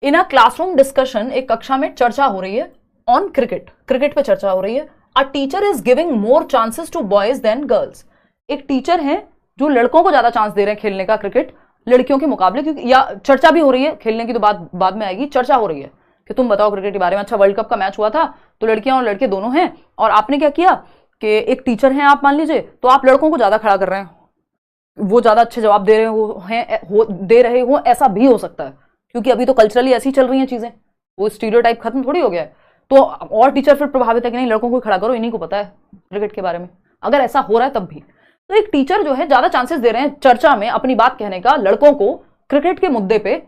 In a classroom discussion, एक कक्षा में चर्चा हो रही है ऑन क्रिकेट, क्रिकेट पे चर्चा हो रही है। A teacher is giving more chances to boys than girls. एक टीचर है जो लड़कों को ज्यादा चांस दे रहे हैं खेलने का क्रिकेट लड़कियों के मुकाबले, क्योंकि या चर्चा भी हो रही है, खेलने की तो बात बाद में आएगी, चर्चा हो रही है कि तुम बताओ क्रिकेट के बारे में। अच्छा, वर्ल्ड कप का मैच हुआ था तो लड़कियां और लड़के दोनों हैं, और आपने क्या किया कि एक टीचर हैं आप मान लीजिए, तो आप लड़कों को ज्यादा खड़ा कर रहे हैं, वो ज्यादा अच्छे जवाब दे रहे हो ऐसा भी हो सकता है, क्योंकि अभी तो कल्चरली ऐसी चल रही हैं चीजें, वो स्टीरियोटाइप खत्म थोड़ी हो गया है। तो और टीचर फिर प्रभावित है कि नहीं लड़कों को खड़ा करो, इन्हीं को पता है क्रिकेट के बारे में, अगर ऐसा हो रहा है तब भी। तो एक टीचर जो है ज्यादा चांसेस दे रहे हैं चर्चा में अपनी बात कहने का लड़कों को क्रिकेट के मुद्दे पे,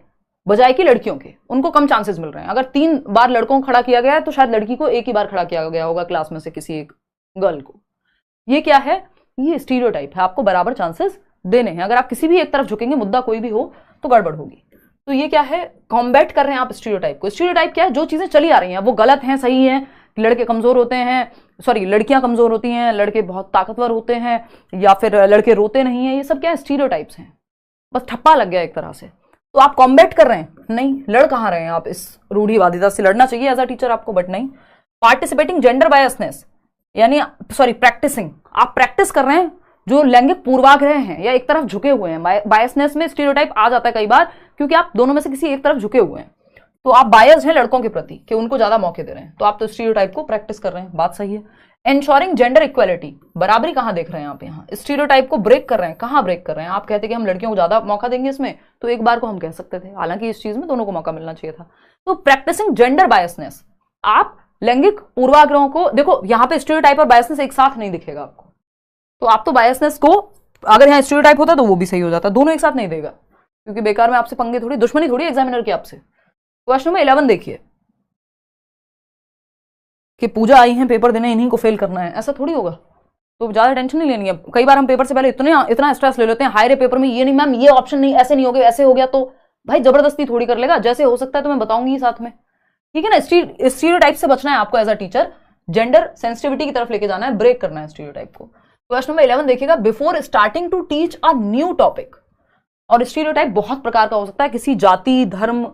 बजाय कि लड़कियों के, उनको कम चांसेस मिल रहे हैं। अगर 3 बार लड़कों को खड़ा किया गया है तो शायद लड़की को 1 ही बार खड़ा किया गया होगा क्लास में से किसी एक गर्ल को। ये क्या है? ये स्टीरियोटाइप है, आपको बराबर चांसेस देने हैं। अगर आप किसी भी एक तरफ झुकेंगे, मुद्दा कोई भी हो, तो गड़बड़ होगी। तो ये क्या है? कॉम्बैट कर रहे हैं आप स्टीरियोटाइप को। स्टीरियोटाइप क्या है? जो चीजें चली आ रही हैं वो गलत हैं, सही हैं, लड़के कमजोर होते हैं, सॉरी लड़कियां कमजोर होती हैं, लड़के बहुत ताकतवर होते हैं, या फिर लड़के रोते नहीं है, ये सब क्या है? स्टीरियोटाइप्स हैं, बस ठप्पा लग गया एक तरह से। तो आप कॉम्बैट कर रहे हैं, नहीं लड़ कहां रहे हैं आप इस रूढ़िवादिता से। लड़ना चाहिए एज अ टीचर आपको, बट नहीं। पार्टिसिपेटिंग जेंडर बायसनेस, यानी सॉरी प्रैक्टिसिंग, आप प्रैक्टिस कर रहे हैं जो लैंगिक पूर्वाग्रह हैं या एक तरफ झुके हुए हैं। बायसनेस में स्टीरियोटाइप आ जाता है कई बार, क्योंकि आप दोनों में से किसी एक तरफ झुके हुए हैं, तो आप बायस्ड हैं लड़कों के प्रति कि उनको ज्यादा मौके दे रहे हैं, तो आप तो स्टीरियोटाइप को प्रैक्टिस कर रहे हैं, बात सही है। एंश्योरिंग जेंडर इक्वालिटी, बराबरी कहां देख रहे हैं आप? यहाँ स्टीरियोटाइप को ब्रेक कर रहे हैं, कहां ब्रेक कर रहे हैं? आप कहते कि हम लड़कियों को ज्यादा मौका देंगे इसमें, तो एक बार को हम कह सकते थे, हालांकि इस चीज में दोनों को मौका मिलना चाहिए था। तो प्रैक्टिसिंग जेंडर बायसनेस, आप लैंगिक पूर्वाग्रहों को देखो, यहाँ पे स्टीरियोटाइप और बायसनेस एक साथ नहीं दिखेगा आपको, तो आप तो बायसनेस को, अगर यहाँ स्टीरियोटाइप होता तो वो भी सही हो जाता, दोनों एक साथ नहीं देगा, क्योंकि बेकार में आपसे पंगे थोड़ी, दुश्मनी थोड़ी एग्जामिनर की आपसे। क्वेश्चन नंबर 11 देखिए, कि पूजा आई है पेपर देने, इन्हीं को फेल करना है, ऐसा थोड़ी होगा, तो ज्यादा टेंशन नहीं लेनी है। कई बार हम पेपर से पहले इतना स्ट्रेस ले लेते हैं, हाय रे पेपर में ये नहीं मैम, ये ऑप्शन नहीं, ऐसे नहीं हो गया, ऐसे हो गया, तो भाई जबरदस्ती थोड़ी कर लेगा, जैसे हो सकता है तो मैं बताऊंगी साथ में, ठीक है ना। स्टीरियोटाइप से बचना है आपको as a teacher, gender sensitivity की तरफ लेके जाना है, ब्रेक करना है स्टीरियोटाइप को। क्वेश्चन नंबर 11 देखिएगा, before starting to teach a new topic. और स्टीरियोटाइप बहुत प्रकार का हो सकता है, किसी जाति धर्म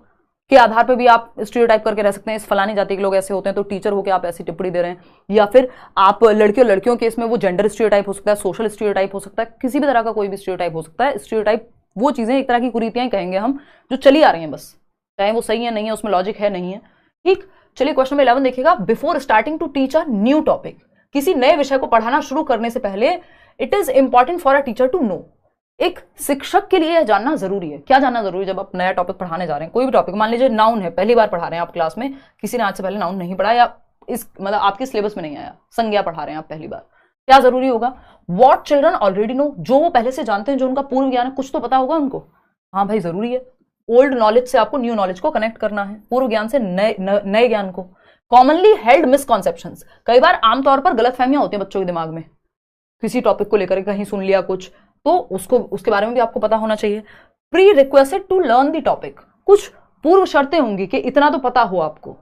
के आधार पर भी आप स्टीरियोटाइप करके रह सकते हैं, इस फलानी जाति के लोग ऐसे होते हैं तो टीचर होकर आप ऐसी टिप्पणी दे रहे हैं, या फिर आप लड़कियों के इसमें वो जेंडर स्टीरियोटाइप हो सकता है, सोशल स्टीरियोटाइप हो सकता है, किसी भी तरह का कोई भी स्टीरियोटाइप हो सकता है। स्टीरियोटाइप वो चीजें, एक तरह की कुरीतियां कहेंगे हम, जो चली आ रही हैं, बस चाहे वो सही है नहीं है, उसमें लॉजिक है नहीं है, ठीक। चलिए क्वेश्चन नंबर 11 देखिएगा, before starting to teach a new topic, किसी नए विषय को पढ़ाना शुरू करने से पहले it is important for a teacher to know, एक शिक्षक के लिए यह जानना जरूरी है। क्या जानना जरूरी है? जब आप नया टॉपिक पढ़ाने जा रहे हैं, कोई भी टॉपिक, मान लीजिए नाउन है, पहली बार पढ़ा रहे हैं आप क्लास में, किसी ने आज से पहले नाउन नहीं पढ़ा, या इस मतलब आपके सिलेबस में नहीं आया, संज्ञा पढ़ा रहे हैं आप पहली बार, क्या जरूरी होगा? वॉट चिल्ड्रन ऑलरेडी नो, जो वो पहले से जानते हैं, जो उनका पूर्व ज्ञान है, कुछ तो पता होगा उनको, हाँ भाई जरूरी है। ओल्ड नॉलेज से आपको न्यू नॉलेज को कनेक्ट करना है, पूर्व ज्ञान से नए ज्ञान को। कॉमनली हेल्ड मिसकॉन्सेप्शंस, कई बार आमतौर पर गलतफहमियां होती हैं बच्चों के दिमाग में, किसी टॉपिक को लेकर कहीं सुन लिया कुछ, तो उसके बारे में भी आपको पता होना चाहिए। Pre requested to learn the topic, कुछ पूर्व शर्तें होंगी कि इतना तो पता हो आपको,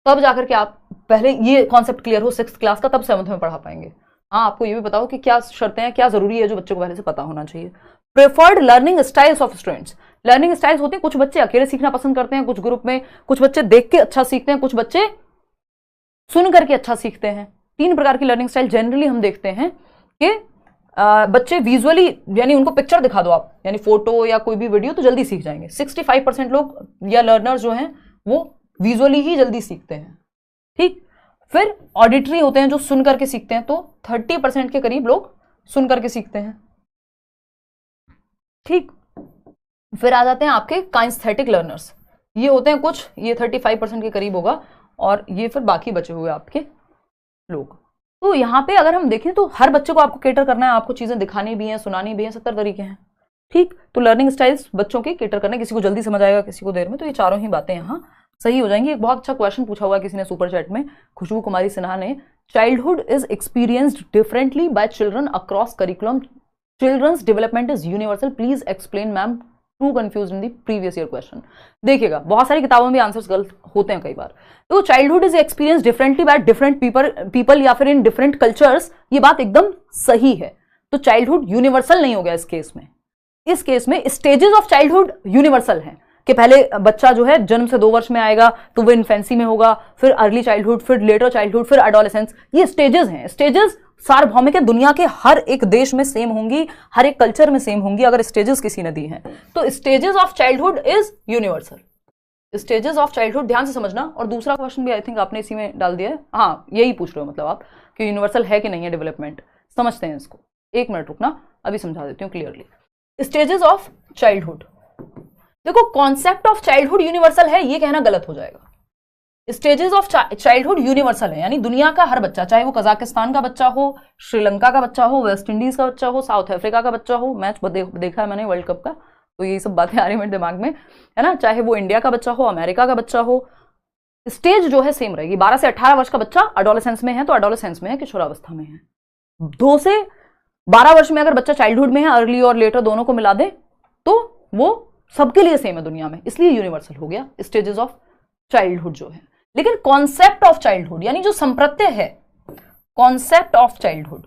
तब जाकर के आप पहले ये कॉन्सेप्ट क्लियर हो 6th क्लास का, तब 7th में पढ़ा पाएंगे। हाँ, आपको ये भी बताओ कि क्या शर्तें हैं, क्या जरूरी है, जो बच्चों को पहले से पता होना चाहिए। Preferred learning styles of students, learning styles होती है, कुछ बच्चे अकेले सीखना पसंद करते हैं, कुछ ग्रुप में, कुछ बच्चे देख के अच्छा सीखते हैं, कुछ बच्चे सुन करके अच्छा सीखते हैं। 3 प्रकार की लर्निंग स्टाइल जनरली हम देखते हैं कि बच्चे विजुअली, यानी उनको पिक्चर दिखा दो आप, यानी फोटो या कोई भी वीडियो, तो जल्दी सीख जाएंगे। 65% लोग या लर्नर्स जो हैं वो विजुअली ही जल्दी सीखते हैं, ठीक। फिर ऑडिटरी होते हैं जो सुन करके सीखते हैं, तो 30% के करीब लोग सुन करके सीखते हैं, ठीक। फिर आ जाते हैं आपके काइनेस्थेटिक लर्नर्स, ये होते हैं कुछ, ये 35% के करीब होगा, और ये फिर बाकी बचे हुए आपके लोग। तो यहाँ पे अगर हम देखें तो हर बच्चे को आपको केटर करना है, आपको चीजें दिखानी भी हैं, सुनानी भी हैं, 70 तरीके हैं, ठीक। तो लर्निंग स्टाइल्स बच्चों के केटर करना, किसी को जल्दी समझ आएगा, किसी को देर में, तो ये चारों ही बातें यहाँ सही हो जाएंगी। एक बहुत अच्छा क्वेश्चन पूछा हुआ है किसी ने सुपर चैट में, खुशबू कुमारी सिन्हा ने, childhood is experienced differently by children across curriculum, children's development is universal, please explain ma'am, to confuse in the previous year question. देखिएगा बहुत सारी किताबों में भी आंसर्स गलत होते हैं कई बार। तो childhood is experience differently by different people या फिर इन डिफरेंट कल्चर्स, ये बात एकदम सही है। तो चाइल्डहुड यूनिवर्सल नहीं हो गया इस केस में, इस केस में स्टेजेस ऑफ चाइल्डहुड यूनिवर्सल हैं, कि पहले बच्चा जो है जन्म से 2 वर्ष में आएगा तो वो इन्फेंसी में होगा, फिर अर्ली चाइल्डहुड, फिर लेटर चाइल्डहुड, फिर एडोलेसेंस। ये स्टेजेस हैं। स्टेजेस सार्वभौमिक है, दुनिया के हर एक देश में सेम होंगी, हर एक कल्चर में सेम होंगी अगर स्टेजेस किसी ने दी हैं। तो stages of childhood is universal. Stages of childhood ध्यान से समझना। और दूसरा क्वेश्चन भी आई थिंक आपने इसी में डाल दिया है, हाँ यही पूछ रहे हो मतलब आप कि यूनिवर्सल है कि नहीं है डेवलपमेंट। समझते हैं इसको, 1 मिनट रुकना, अभी समझा देती हूँ क्लियरली। स्टेजेस ऑफ चाइल्डहुड, देखो कॉन्सेप्ट ऑफ चाइल्डहुड यूनिवर्सल है ये कहना गलत हो जाएगा। स्टेजेस ऑफ चाइल्डहुड यूनिवर्सल है, यानी दुनिया का हर बच्चा, चाहे वो कजाकिस्तान का बच्चा हो, श्रीलंका का बच्चा हो, वेस्ट इंडीज का बच्चा हो, साउथ अफ्रीका का बच्चा हो, मैच देखा है मैंने वर्ल्ड कप का, तो यही सब बातें आ रही मेरे दिमाग में, है ना, चाहे वो इंडिया का बच्चा हो, अमेरिका का बच्चा हो, स्टेज जो है सेम रहेगी। 12 से 18 वर्ष का बच्चा एडोलेसेंस में है तो एडोलेसेंस में है, किशोरावस्था में है। 2 से 12 वर्ष में अगर बच्चा चाइल्डहुड में है, अर्ली और लेटर दोनों को मिला दे तो वो सबके लिए सेम है दुनिया में, इसलिए यूनिवर्सल हो गया स्टेजेस ऑफ चाइल्डहुड जो है। लेकिन कॉन्सेप्ट ऑफ चाइल्डहुड यानी जो संप्रत्यय है, concept of childhood,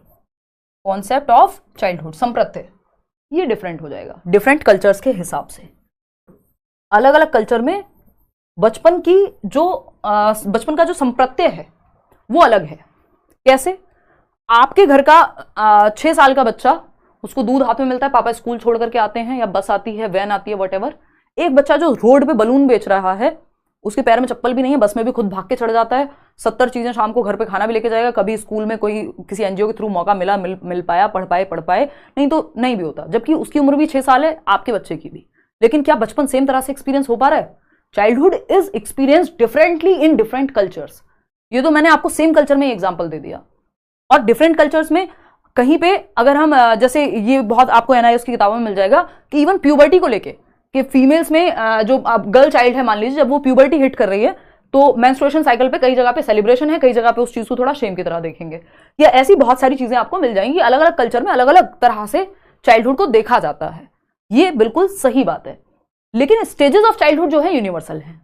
concept of childhood संप्रत्यय, ये डिफरेंट हो जाएगा डिफरेंट कल्चर्स के हिसाब से। अलग अलग कल्चर में बचपन की जो बचपन का जो संप्रत्यय है वो अलग है। कैसे? आपके घर का 6 साल का बच्चा, उसको दूध हाथ में मिलता है, पापा स्कूल छोड़ करके आते हैं या बस आती है, वैन आती है, वॉटेवर। एक बच्चा जो रोड पे बलून बेच रहा है, उसके पैर में चप्पल भी नहीं है, बस में भी खुद भाग के चढ़ जाता है, 70 चीजें, शाम को घर पे खाना भी लेके जाएगा, कभी स्कूल में कोई किसी एनजीओ के थ्रू मौका मिला, मिल पाया, पढ़ पाए, नहीं तो नहीं भी होता, जबकि उसकी उम्र भी 6 साल है, आपके बच्चे की भी। लेकिन क्या बचपन सेम तरह से एक्सपीरियंस हो पा रहा है? Childhood is experience differently in different cultures. ये तो मैंने आपको सेम कल्चर में एग्जाम्पल दे दिया। और डिफरेंट कल्चर्स में कहीं पे अगर हम जैसे ये बहुत आपको एनआईएस की किताबों में मिल जाएगा कि इवन प्यूबर्टी को लेके कि फीमेल्स में जो गर्ल चाइल्ड है मान लीजिए, जब वो प्यूबर्टी हिट कर रही है तो मेंस्ट्रुएशन साइकिल पे कई जगह पे सेलिब्रेशन है, कई जगह पे उस चीज को थोड़ा शेम की तरह देखेंगे, या ऐसी बहुत सारी चीजें आपको मिल जाएंगी। अलग अलग कल्चर में अलग अलग तरह से चाइल्डहुड को देखा जाता है, ये बिल्कुल सही बात है। लेकिन स्टेजेस ऑफ चाइल्डहुड जो है यूनिवर्सल है।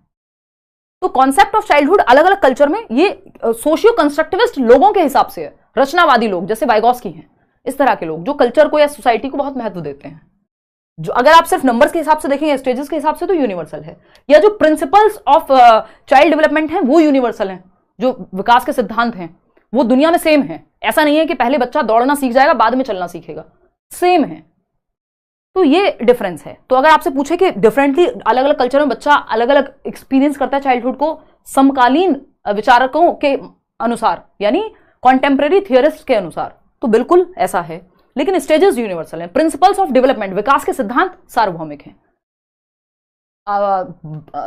तो कॉन्सेप्ट ऑफ चाइल्डहुड अलग अलग कल्चर में ये सोशियो कंस्ट्रक्टिविस्ट लोगों के हिसाब से है, रचनावादी लोग जैसे वाइगॉस्की हैं, इस तरह के लोग जो कल्चर को या सोसाइटी को बहुत महत्व देते हैं। जो अगर आप सिर्फ नंबर्स के हिसाब से देखें, स्टेजेस के हिसाब से, तो यूनिवर्सल है। या जो प्रिंसिपल्स ऑफ चाइल्ड डेवलपमेंट हैं वो यूनिवर्सल हैं, जो विकास के सिद्धांत हैं वो दुनिया में सेम है। ऐसा नहीं है कि पहले बच्चा दौड़ना सीख जाएगा बाद में चलना सीखेगा, सेम है। तो ये डिफरेंस है। तो अगर आपसे पूछे कि डिफरेंटली अलग अलग कल्चर में बच्चा अलग अलग एक्सपीरियंस करता है चाइल्डहुड को, समकालीन विचारकों के अनुसार यानी कॉन्टेम्परेरी थियरिस्ट के अनुसार, तो बिल्कुल ऐसा है। लेकिन स्टेजेस यूनिवर्सल हैं। प्रिंसिपल्स ऑफ डेवलपमेंट, विकास के सिद्धांत सार्वभौमिक हैं।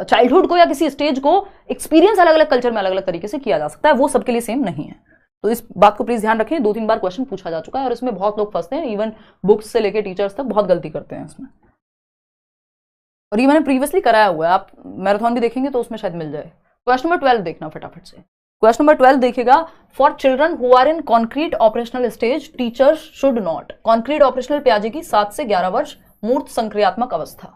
चाइल्डहुड को या किसी स्टेज को एक्सपीरियंस अलग अलग कल्चर में अलग अलग तरीके से किया जा सकता है, वो सबके लिए सेम नहीं है। तो इस बात को प्लीज ध्यान रखें। 2-3 बार क्वेश्चन पूछा जा चुका है और इसमें बहुत लोग फंसते हैं, इवन बुक्स से लेके टीचर्स तक बहुत गलती करते हैं इसमें। और ये मैंने प्रीवियसली कराया हुआ है, आप मैराथन भी देखेंगे तो उसमें शायद मिल जाए। क्वेश्चन नंबर 12 देखना फटाफट से। क्वेश्चन नंबर 12 देखिएगा, for children who are in concrete operational stage teachers should not. Concrete operational पे आ जाएगी 7 से 11 वर्ष, मूर्त संक्रियात्मक अवस्था।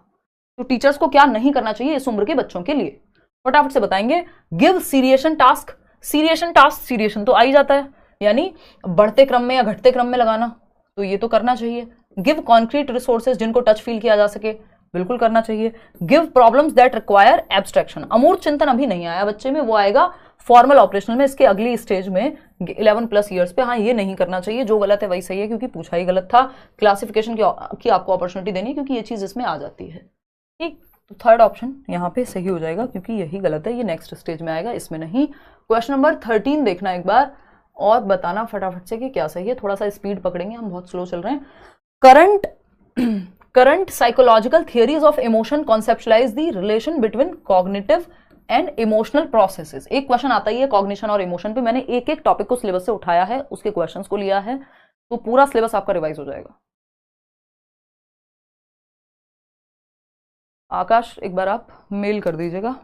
तो टीचर्स को क्या नहीं करना चाहिए इस उम्र के बच्चों के लिए, फटाफट से बताएंगे। Give seriation task, seriation task, seriation तो आ ही जाता है, यानी बढ़ते क्रम में या घटते क्रम में लगाना, तो ये तो करना चाहिए। गिव कॉन्क्रीट रिसोर्सेज, जिनको टच फील किया जा सके, बिल्कुल करना चाहिए। Give problems that require abstraction, अमूर्त चिंतन अभी नहीं आया बच्चे में, वो आएगा फॉर्मल ऑपरेशनल में, इसके अगली स्टेज में 11+ ईयर्स पे। हाँ, ये नहीं करना चाहिए, जो गलत है वही सही है, क्योंकि पूछा ही गलत था। क्लासिफिकेशन की आपको अपॉर्चुनिटी देनी, क्योंकि ये चीज इसमें आ जाती है। ठीक, तो थर्ड ऑप्शन यहाँ पे सही हो जाएगा, क्योंकि यही गलत है, ये नेक्स्ट स्टेज में आएगा, इसमें नहीं। क्वेश्चन नंबर 13 देखना एक बार और बताना फटाफट से कि क्या सही है। थोड़ा सा स्पीड पकड़ेंगे, हम बहुत स्लो चल रहे हैं। Current psychological theories of emotion conceptualise the relation between cognitive and emotional processes. एक क्वेश्चन आता ही है कॉग्निशन और इमोशन पे, मैंने एक एक टॉपिक को सिलेबस से उठाया है, उसके क्वेश्चंस को लिया है, तो पूरा सिलेबस आपका रिवाइज हो जाएगा। आकाश, एक बार आप मेल कर दीजिएगा।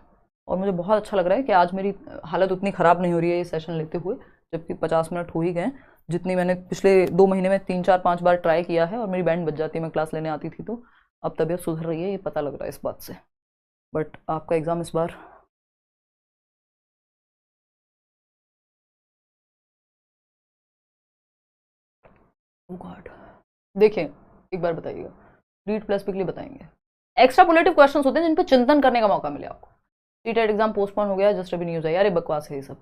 और मुझे बहुत अच्छा लग रहा है कि आज मेरी हालत उतनी ख़राब नहीं हो रही है ये सेशन लेते हुए, जबकि 50 मिनट हो ही गए, जितनी मैंने पिछले 2 महीने में 3-4-5 बार ट्राई किया है और मेरी बैंड बज जाती है, मैं क्लास लेने आती थी। तो अब तबीयत सुधर रही है, ये पता लग रहा है इस बात से। बट आपका एग्ज़ाम इस बार देखिए, एक बार बताइएगा, रीड प्लस पे के लिए बताएंगे। एक्स्ट्रापोलेटिव क्वेश्चंस होते हैं जिन पे चिंतन करने का मौका मिले आपको। सीटेट एग्जाम पोस्टपोन हो गया, जस्ट अभी न्यूज है यार, ये बकवास है ये सब,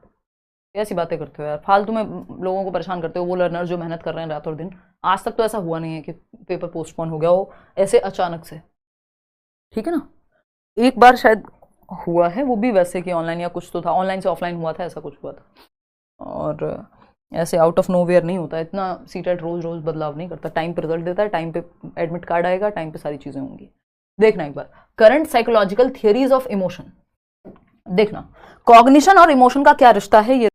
ऐसी बातें करते हो यार, फालतू में लोगों को परेशान करते हो। वो लर्नर जो मेहनत कर रहे हैं रात और दिन, आज तक तो ऐसा हुआ नहीं है कि पेपर पोस्टपोन हो गया हो ऐसे अचानक से, ठीक है ना। एक बार शायद हुआ है, वो भी वैसे कि ऑनलाइन या कुछ तो था, ऑनलाइन से ऑफलाइन हुआ था, ऐसा कुछ हुआ था। और ऐसे आउट ऑफ नोवेयर नहीं होता इतना। सीटेट रोज रोज बदलाव नहीं करता, टाइम पे रिजल्ट देता है, टाइम पे एडमिट कार्ड आएगा, टाइम पे सारी चीजें होंगी। देखना एक बार current psychological theories of emotion, देखना कॉग्निशन और इमोशन का क्या रिश्ता है ये